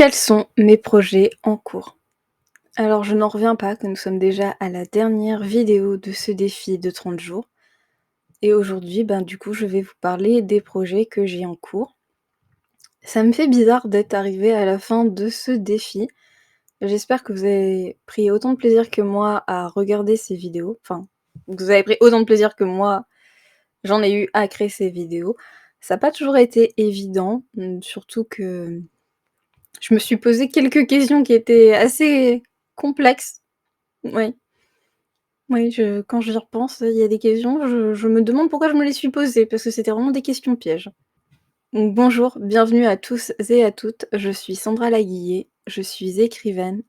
Quels sont mes projets en cours? Alors je n'en reviens pas que nous sommes déjà à la dernière vidéo de ce défi de 30 jours et aujourd'hui, du coup, je vais vous parler des projets que j'ai en cours. Ça me fait bizarre d'être arrivée à la fin de ce défi. J'espère que vous avez pris autant de plaisir que moi à regarder ces vidéos, enfin, que vous avez pris autant de plaisir que moi, j'en ai eu à créer ces vidéos. Ça n'a pas toujours été évident, surtout que je me suis posé quelques questions qui étaient assez complexes. Oui, oui, quand j'y repense, il y a des questions, je me demande pourquoi je me les suis posées, parce que c'était vraiment des questions pièges. Donc bonjour, bienvenue à tous et à toutes, je suis Sandra Laguiller, je suis écrivaine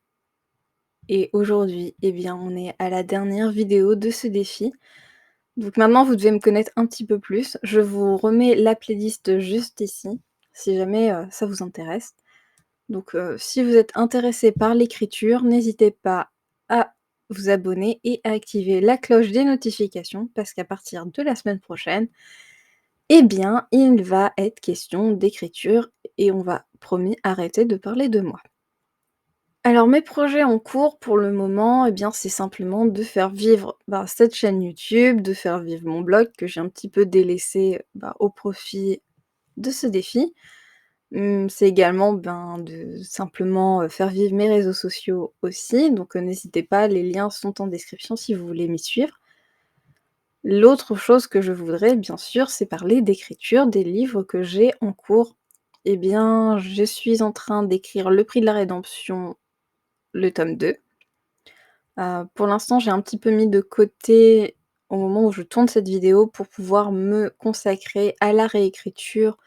et aujourd'hui, on est à la dernière vidéo de ce défi. Donc maintenant, vous devez me connaître un petit peu plus. Je vous remets la playlist juste ici, si jamais, ça vous intéresse. Donc, si vous êtes intéressé par l'écriture, n'hésitez pas à vous abonner et à activer la cloche des notifications parce qu'à partir de la semaine prochaine, il va être question d'écriture et on va, promis, arrêter de parler de moi. Alors mes projets en cours pour le moment, c'est simplement de faire vivre, cette chaîne YouTube, de faire vivre mon blog que j'ai un petit peu délaissé, au profit de ce défi. C'est également, de simplement, faire vivre mes réseaux sociaux aussi, donc n'hésitez pas, les liens sont en description si vous voulez m'y suivre. L'autre chose que je voudrais, bien sûr, c'est parler d'écriture, des livres que j'ai en cours. Je suis en train d'écrire Le Prix de la Rédemption, le tome 2. Pour l'instant, j'ai un petit peu mis de côté au moment où je tourne cette vidéo pour pouvoir me consacrer à la réécriture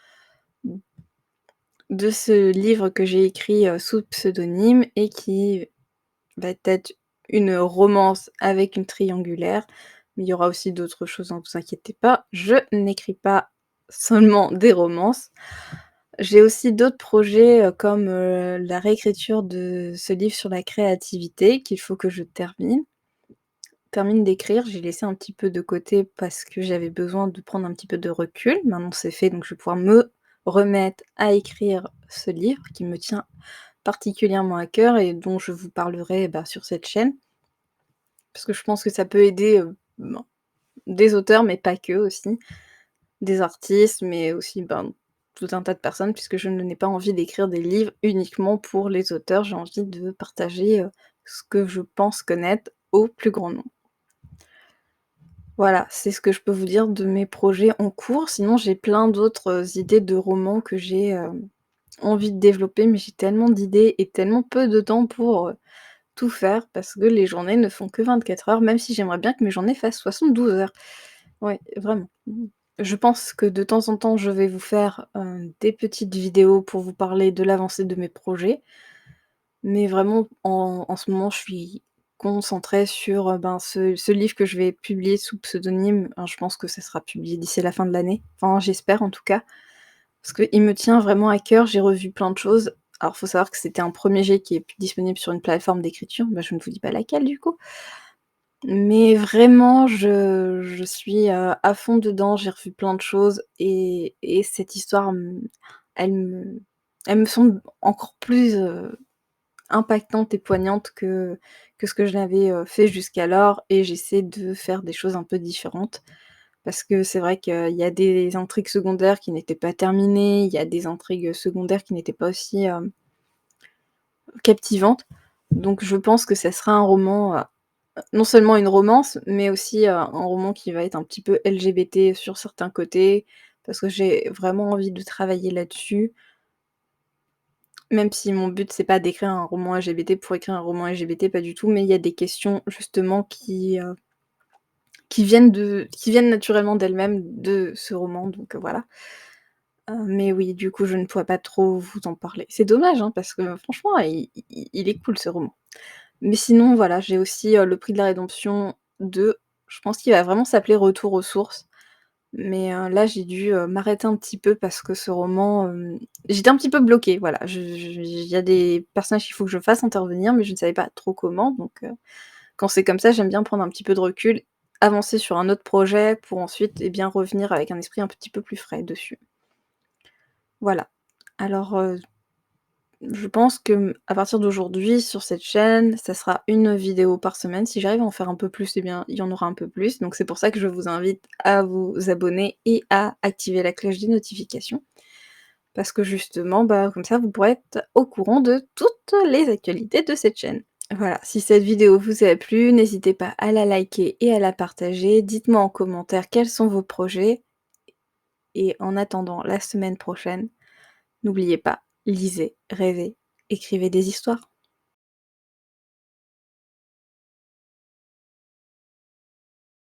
de ce livre que j'ai écrit, sous pseudonyme et qui va être une romance avec une triangulaire. Mais il y aura aussi d'autres choses, hein, vous inquiétez pas, je n'écris pas seulement des romances. J'ai aussi d'autres projets, comme, la réécriture de ce livre sur la créativité qu'il faut que je termine d'écrire. J'ai laissé un petit peu de côté parce que j'avais besoin de prendre un petit peu de recul. Maintenant c'est fait, donc je vais pouvoir me remettre à écrire ce livre qui me tient particulièrement à cœur et dont je vous parlerai, sur cette chaîne. Parce que je pense que ça peut aider, des auteurs, mais pas que aussi, des artistes, mais aussi, tout un tas de personnes puisque je n'ai pas envie d'écrire des livres uniquement pour les auteurs. J'ai envie de partager, ce que je pense connaître au plus grand nombre. Voilà, c'est ce que je peux vous dire de mes projets en cours. Sinon, j'ai plein d'autres, idées de romans que j'ai, envie de développer, mais j'ai tellement d'idées et tellement peu de temps pour, tout faire parce que les journées ne font que 24 heures, même si j'aimerais bien que mes journées fassent 72 heures. Ouais, vraiment. Je pense que de temps en temps, je vais vous faire, des petites vidéos pour vous parler de l'avancée de mes projets, mais vraiment en ce moment, je suis concentrée sur, ce livre que je vais publier sous pseudonyme. Je pense que ça sera publié d'ici la fin de l'année. Enfin, j'espère en tout cas, parce qu'il me tient vraiment à cœur. J'ai revu plein de choses. Alors, faut savoir que c'était un premier jet qui est plus disponible sur une plateforme d'écriture, je ne vous dis pas laquelle du coup. Mais vraiment, je suis, à fond dedans, j'ai revu plein de choses et cette histoire, elle me elle me semble encore plus, impactante et poignante que ce que je n'avais, fait jusqu'alors et j'essaie de faire des choses un peu différentes. Parce que c'est vrai qu'il y a des intrigues secondaires qui n'étaient pas terminées, il y a des intrigues, secondaires qui n'étaient pas aussi, captivantes. Donc je pense que ça sera un roman, non seulement une romance, mais aussi, un roman qui va être un petit peu LGBT sur certains côtés, parce que j'ai vraiment envie de travailler là-dessus. Même si mon but c'est pas d'écrire un roman LGBT pour écrire un roman LGBT, pas du tout, mais il y a des questions justement qui viennent naturellement d'elles-mêmes de ce roman, donc voilà. Mais oui, du coup, je ne pourrais pas trop vous en parler. C'est dommage, hein, parce que franchement, il est cool ce roman. Mais sinon, voilà, j'ai aussi, Le Prix de la Rédemption 2. Je pense qu'il va vraiment s'appeler Retour aux sources. Mais, là, j'ai dû, m'arrêter un petit peu parce que ce roman, j'étais un petit peu bloquée, voilà. Il y a des personnages qu'il faut que je fasse intervenir, mais je ne savais pas trop comment, donc, quand c'est comme ça, j'aime bien prendre un petit peu de recul, avancer sur un autre projet pour ensuite, revenir avec un esprit un petit peu plus frais dessus. Voilà. Alors, je pense que, à partir d'aujourd'hui, sur cette chaîne, ça sera une vidéo par semaine. Si j'arrive à en faire un peu plus, eh bien, il y en aura un peu plus. Donc c'est pour ça que je vous invite à vous abonner et à activer la cloche des notifications. Parce que justement, bah, comme ça, vous pourrez être au courant de toutes les actualités de cette chaîne. Voilà, si cette vidéo vous a plu, n'hésitez pas à la liker et à la partager. Dites-moi en commentaire quels sont vos projets. Et en attendant la semaine prochaine, n'oubliez pas, lisez, rêvez, écrivez des histoires.